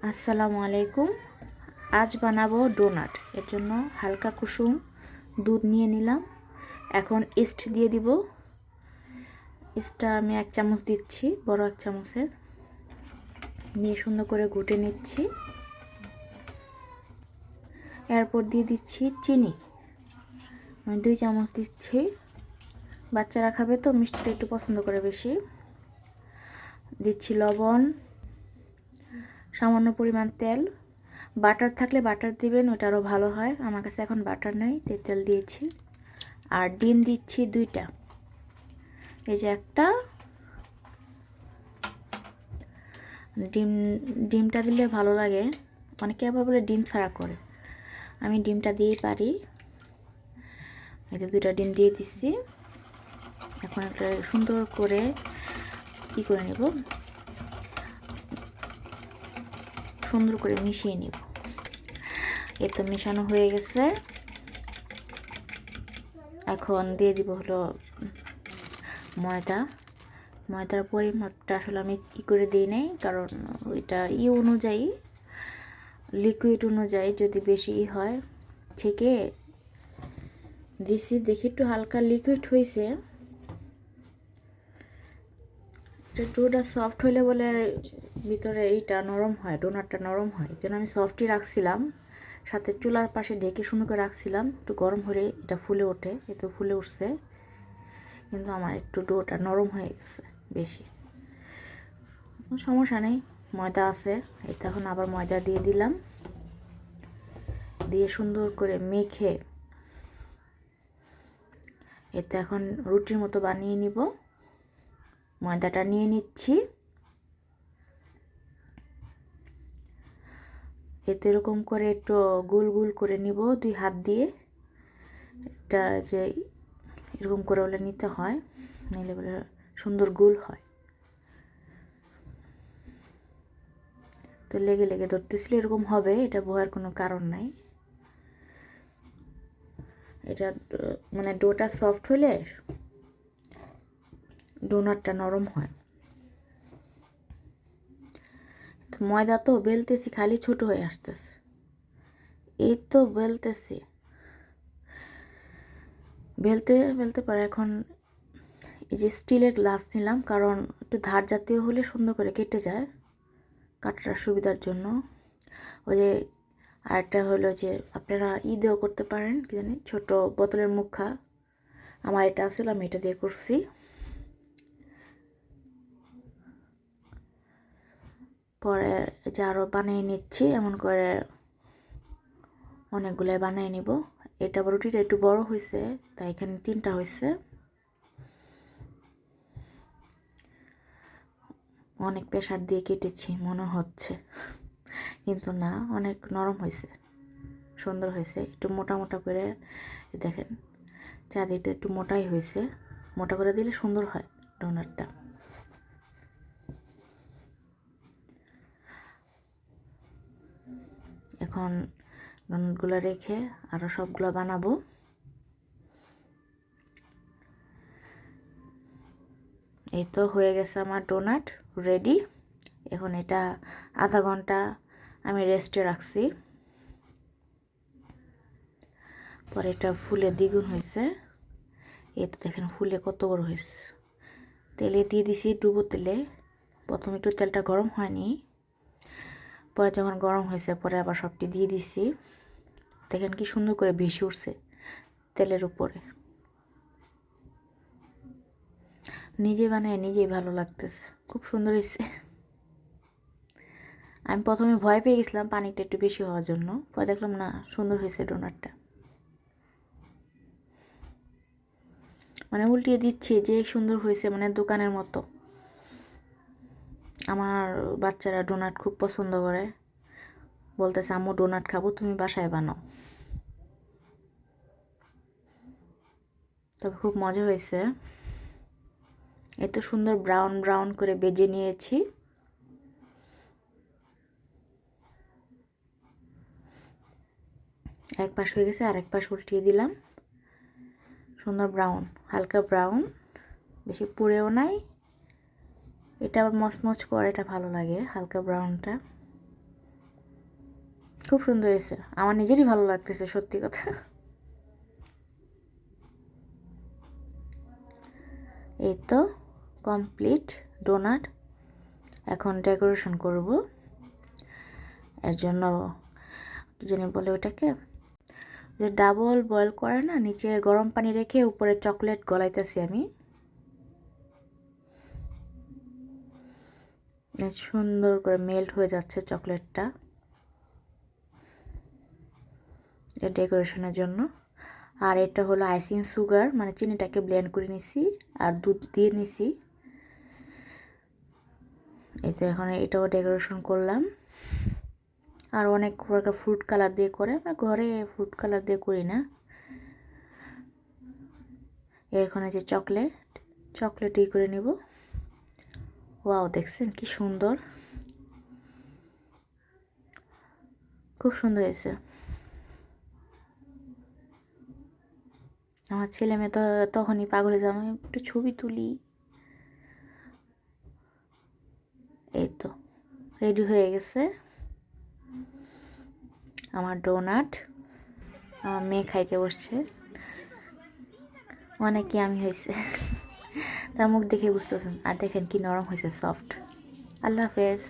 আসসালামু আলাইকুম। আজ বানাবো ডোনাট। এর জন্য হালকা কুসুম দুধ নিয়ে নিলাম। এখন ইস্ট দিয়ে দিব। ইস্টটা আমি 1 চামচ দিচ্ছি, বড় 1 চামচের। নিয়ে সুন্দর করে ঘুটে নিচ্ছি। এরপর দিয়ে দিচ্ছি চিনি। আমি 2 চামচ দিচ্ছি। বাচ্চারা খাবে তো মিষ্টিটা একটু পছন্দ করে বেশি। দিচ্ছি লবণ, সামান্য পরিমাণ তেল। বাটার থাকলে বাটার দিবেন, ওটা আরও ভালো হয়। আমার কাছে এখন বাটার নেই, তাই তেল দিয়েছি। আর ডিম দিচ্ছি 2টা। এই যে একটা ডিমটা দিলে ভালো লাগে। অনেকে আবার বলে ডিম ছাড়া করে, আমি ডিমটা দিয়েই পারি। এই যে 2টা ডিম দিয়ে দিচ্ছি। এখন একটা সুন্দর করে করে নেব, সুন্দর করে মিশিয়ে নেব। এই তো মেশানো হয়ে গেছে। এখন দিয়ে দিব হলো ময়দার পরিমাপটা আসলে আমি করে দিই নাই, কারণ ওইটা অনুযায়ী, লিকুইড অনুযায়ী যদি বেশি হয় ছেঁকে দিছি। দেখি একটু হালকা লিকুইড হয়েছে। ডোটা সফট হলে বলে ভিতরে এইটা নরম হয়, ডোনাটটা নরম হয়। যেন আমি সফটই রাখছিলাম, সাথে চুলার পাশে ঢেকে সুন্দর করে রাখছিলাম। একটু গরম হলে এটা ফুলে ওঠে। এ তো ফুলে উঠছে, কিন্তু আমার একটু ডোটা নরম হয়ে গেছে বেশি। সমস্যা নেই, ময়দা আছে। এটা এখন আবার ময়দা দিয়ে দিলাম। দিয়ে সুন্দর করে মেখে এটা এখন রুটির মতো বানিয়ে নিব। ময়দাটা নিয়ে নিচ্ছি। এতে এরকম করে একটু গোল গোল করে নিব 2 হাত দিয়ে। এটা যে এরকম করে বলে নিতে হয়, নিলে বলে সুন্দর গোল হয়। তো লেগে লেগে ধরতেছিল, এরকম হবে, এটা ভয়ের কোনো কারণ নাই। এটা মানে ডোটা সফট হলে ডোনাটটা নরম হয়। তো ময়দা তো বেলতেছি, খালি ছোট হয়ে আসতেছে। এই তো বেলতেছি, বেলতে বেলতে পারে। এখন এই যে স্টিলের গ্লাস নিলাম, কারণ একটু ধার জাতীয় হলে সুন্দর করে কেটে যায়, কাটার সুবিধার জন্য। ওই যে আরেকটা হলো যে আপনারা দিয়েও করতে পারেন, কি জানি, ছোট বোতলের মুখা। আমার এটা আসলে আমি এটা দিয়ে করছি। পরে যে আরও বানিয়ে নিচ্ছি, এমন করে অনেকগুলাই বানিয়ে নিব। এটা রুটিটা একটু বড় হয়েছে, তাই এখানে 3টা হয়েছে। অনেক প্রেসার দিয়ে কেটেছি মনে হচ্ছে, কিন্তু না, অনেক নরম হয়েছে, সুন্দর হয়েছে। একটু মোটা মোটা করে দেখেন, চাঁদিটা একটু মোটাই হয়েছে। মোটা করে দিলে সুন্দর হয় ডোনাটটা। এখন ডোনাটগুলো রেখে আরও সবগুলো বানাবো। এই তো হয়ে গেছে আমার ডোনাট রেডি। এখন এটা আধা ঘন্টা আমি রেস্টে রাখছি। পরে এটা ফুলে দ্বিগুণ হয়েছে। এই তো দেখেন ফুলে কত বড় হয়েছে। তেলে দিয়ে দিছি, ডুবো তেলে। প্রথমে একটু তেলটা গরম হয়নি, পরে যখন গরম হয়েছে পরে আবার সবটি দিয়ে দিছি। দেখেন কি সুন্দর করে ভেসে উঠছে তেলের উপরে। নিজে বানায় নিজেই ভালো লাগতেছে, খুব সুন্দর হয়েছে। আমি প্রথমে ভয় পেয়ে গেছিলাম পানিটা একটু বেশি হওয়ার জন্য, পরে দেখলাম না, সুন্দর হয়েছে ডোনাটটা। মানে উল্টিয়ে দিচ্ছি যে সুন্দর হয়েছে, মানে দোকানের মতো। আমার বাচ্চারা ডোনাট খুব পছন্দ করে, বলতেছে আম্মু ডোনাট খাবো, তুমি বাসায় বানাও। তবে খুব মজা হয়েছে। এত সুন্দর ব্রাউন ব্রাউন করে বেজে নিয়েছি। এক পাশ হয়ে গেছে, আরেক পাশ উল্টিয়ে দিলাম। সুন্দর ব্রাউন, হালকা ব্রাউন, বেশি পুড়েও নাই। এটা আবার মচমচ করে, এটা ভালো লাগে হালকা ব্রাউনটা। খুব সুন্দর হয়েছে, আমার নিজেরই ভালো লাগতেছে সত্যি কথা। এই তো কমপ্লিট ডোনাট। এখন ডেকোরেশন করব। এর জন্য কি জানি বলে ওটাকে, যে ডাবল বয়েল করে না, নিচে গরম পানি রেখে উপরে চকলেট গলাইতেছি আমি। সুন্দর করে মেল্ট হয়ে যাচ্ছে চকলেটটা, এটা ডেকোরেশনের জন্য। আর এটা হলো আইসিং সুগার, মানে চিনিটাকে ব্লেন্ড করে নিছি আর দুধ দিয়ে নিছি। এই তো এখন এটাও ডেকোরেশন করলাম। আর অনেক প্রকার ফ্রুট কালার দিয়ে করে, আমরা ঘরে ফ্রুট কালার দিয়ে করি না। এখানে যে চকলেটই করে নেব। ওয়াও, দেখছেন কি সুন্দর, খুব সুন্দর হয়েছে। আমার ছেলে মেয়ে তো তখনই পাগল হয়ে যাবে, একটু ছবি তুলি। এই তো রেডি হয়ে গেছে আমার ডোনাট। আমার মেয়ে খাইতে বসছে, অনেক আমি হয়েছে, তার মুখ দেখে বুঝতেছেন। আর দেখেন কি নরম হয়েছে, সফট। আল্লাহ হাফেজ।